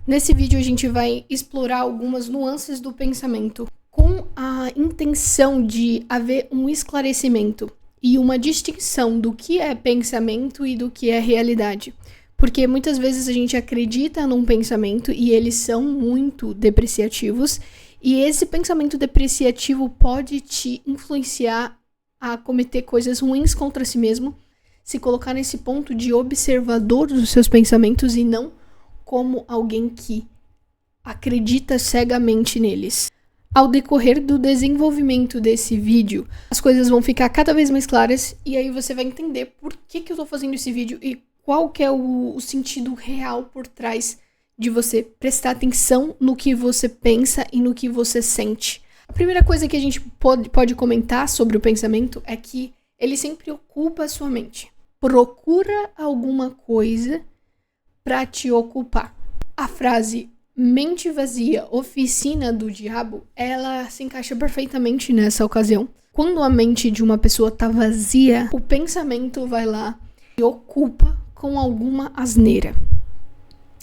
Nesse vídeo a gente vai explorar algumas nuances do pensamento, com a intenção de haver um esclarecimento e uma distinção do que é pensamento e do que é realidade. Porque muitas vezes a gente acredita num pensamento e eles são muito depreciativos, e esse pensamento depreciativo pode te influenciar a cometer coisas ruins contra si mesmo, se colocar nesse ponto de observador dos seus pensamentos e não como alguém que acredita cegamente neles. Ao decorrer do desenvolvimento desse vídeo, as coisas vão ficar cada vez mais claras e aí você vai entender por que eu tô fazendo esse vídeo e qual que é o sentido real por trás de você prestar atenção no que você pensa e no que você sente. A primeira coisa que a gente pode comentar sobre o pensamento é que ele sempre ocupa a sua mente. Procura alguma coisa para te ocupar. A frase mente vazia, oficina do diabo, ela se encaixa perfeitamente nessa ocasião. Quando a mente de uma pessoa tá vazia, o pensamento vai lá e ocupa com alguma asneira.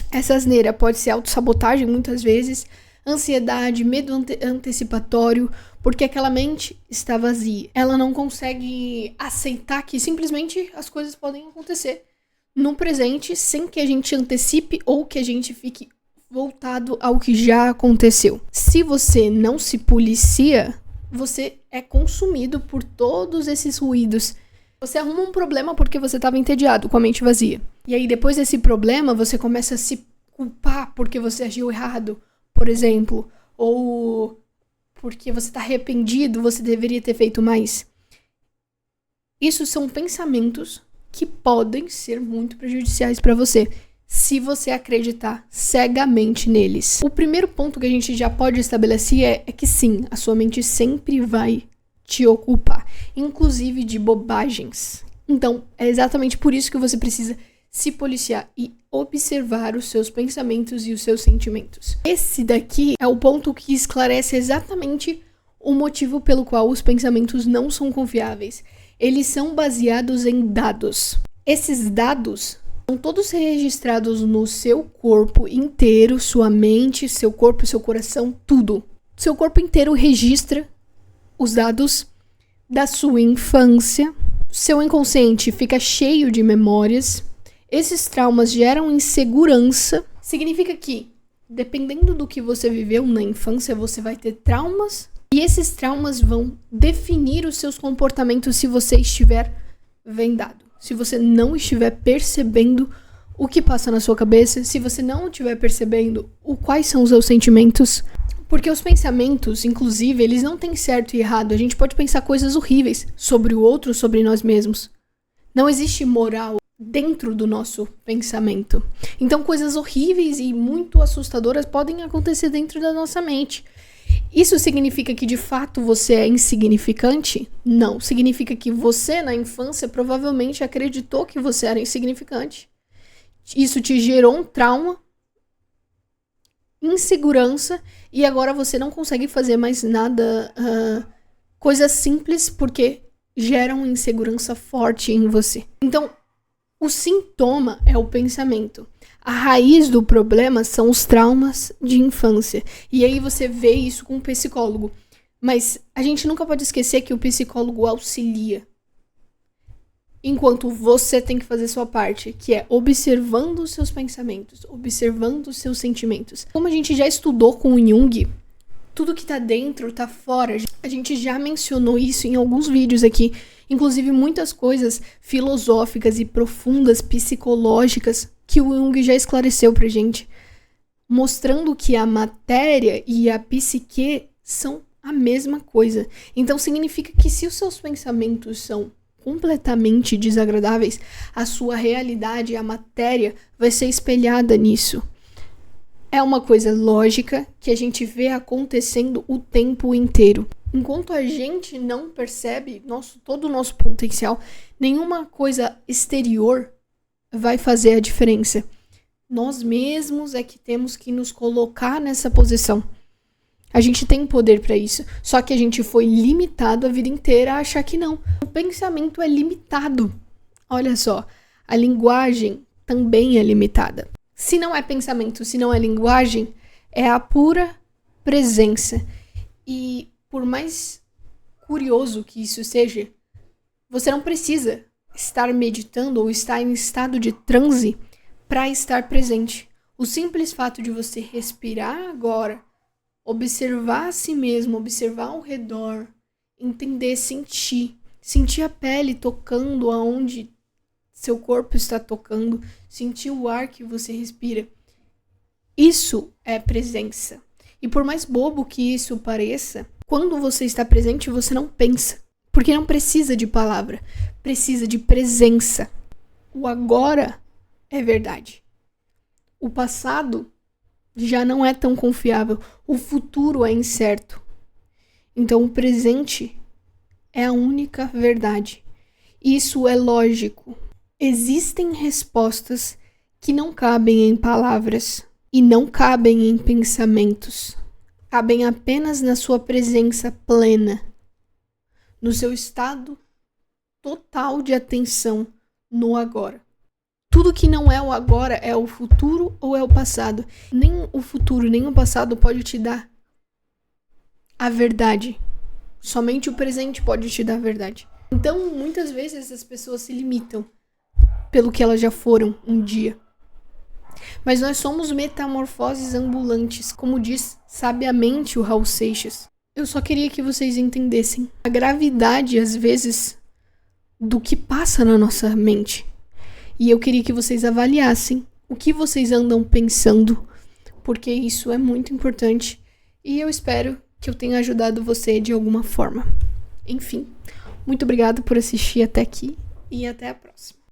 Essa asneira pode ser autossabotagem muitas vezes, ansiedade, medo antecipatório, porque aquela mente está vazia. Ela não consegue aceitar que simplesmente as coisas podem acontecer no presente sem que a gente antecipe ou que a gente fique voltado ao que já aconteceu. Se você não se policia, você é consumido por todos esses ruídos. Você arruma um problema porque você estava entediado, com a mente vazia. E aí depois desse problema, você começa a se culpar porque você agiu errado, por exemplo, ou porque você está arrependido, você deveria ter feito mais. Isso são pensamentos que podem ser muito prejudiciais para você, se você acreditar cegamente neles. O primeiro ponto que a gente já pode estabelecer é que sim, a sua mente sempre vai te ocupar, inclusive de bobagens. Então, é exatamente por isso que você precisa se policiar e observar os seus pensamentos e os seus sentimentos. Esse daqui é o ponto que esclarece exatamente o motivo pelo qual os pensamentos não são confiáveis. Eles são baseados em dados. Esses dados são todos registrados no seu corpo inteiro, sua mente, seu corpo, seu coração, tudo. Seu corpo inteiro registra os dados da sua infância. Seu inconsciente fica cheio de memórias. Esses traumas geram insegurança. Significa que, dependendo do que você viveu na infância, você vai ter traumas. E esses traumas vão definir os seus comportamentos se você estiver vendado. Se você não estiver percebendo o que passa na sua cabeça, se você não estiver percebendo quais são os seus sentimentos. Porque os pensamentos, inclusive, eles não têm certo e errado. A gente pode pensar coisas horríveis sobre o outro, sobre nós mesmos. Não existe moral dentro do nosso pensamento. Então, coisas horríveis e muito assustadoras podem acontecer dentro da nossa mente. Isso significa que de fato você é insignificante? Não. Significa que você na infância provavelmente acreditou que você era insignificante. Isso te gerou um trauma, insegurança, e agora você não consegue fazer mais nada, coisas simples, porque geram insegurança forte em você. Então, o sintoma é o pensamento. A raiz do problema são os traumas de infância. E aí você vê isso com o psicólogo. Mas a gente nunca pode esquecer que o psicólogo auxilia. Enquanto você tem que fazer sua parte, que é observando os seus pensamentos, observando os seus sentimentos. Como a gente já estudou com o Jung, tudo que tá dentro tá fora. A gente já mencionou isso em alguns vídeos aqui. Inclusive muitas coisas filosóficas e profundas, psicológicas, que o Jung já esclareceu pra gente, mostrando que a matéria e a psique são a mesma coisa. Então significa que se os seus pensamentos são completamente desagradáveis, a sua realidade, a matéria, vai ser espelhada nisso. É uma coisa lógica que a gente vê acontecendo o tempo inteiro. Enquanto a gente não percebe todo o nosso potencial, nenhuma coisa exterior vai fazer a diferença. Nós mesmos é que temos que nos colocar nessa posição. A gente tem poder para isso, só que a gente foi limitado a vida inteira a achar que não. O pensamento é limitado. Olha só, a linguagem também é limitada. Se não é pensamento, se não é linguagem, é a pura presença. E por mais curioso que isso seja, você não precisa estar meditando ou estar em estado de transe para estar presente. O simples fato de você respirar agora, observar a si mesmo, observar ao redor, entender, sentir a pele tocando aonde seu corpo está tocando, sentir o ar que você respira. Isso é presença. E por mais bobo que isso pareça, quando você está presente, você não pensa. Porque não precisa de palavra, precisa de presença. O agora é verdade. O passado já não é tão confiável. O futuro é incerto. Então o presente é a única verdade. Isso é lógico. Existem respostas que não cabem em palavras e não cabem em pensamentos. Cabem apenas na sua presença plena, no seu estado total de atenção no agora. Tudo que não é o agora é o futuro ou é o passado. Nem o futuro, nem o passado pode te dar a verdade. Somente o presente pode te dar a verdade. Então, muitas vezes as pessoas se limitam pelo que elas já foram um dia. Mas nós somos metamorfoses ambulantes, como diz sabiamente o Raul Seixas. Eu só queria que vocês entendessem a gravidade, às vezes, do que passa na nossa mente. E eu queria que vocês avaliassem o que vocês andam pensando, porque isso é muito importante. E eu espero que eu tenha ajudado você de alguma forma. Enfim, muito obrigada por assistir até aqui e até a próxima.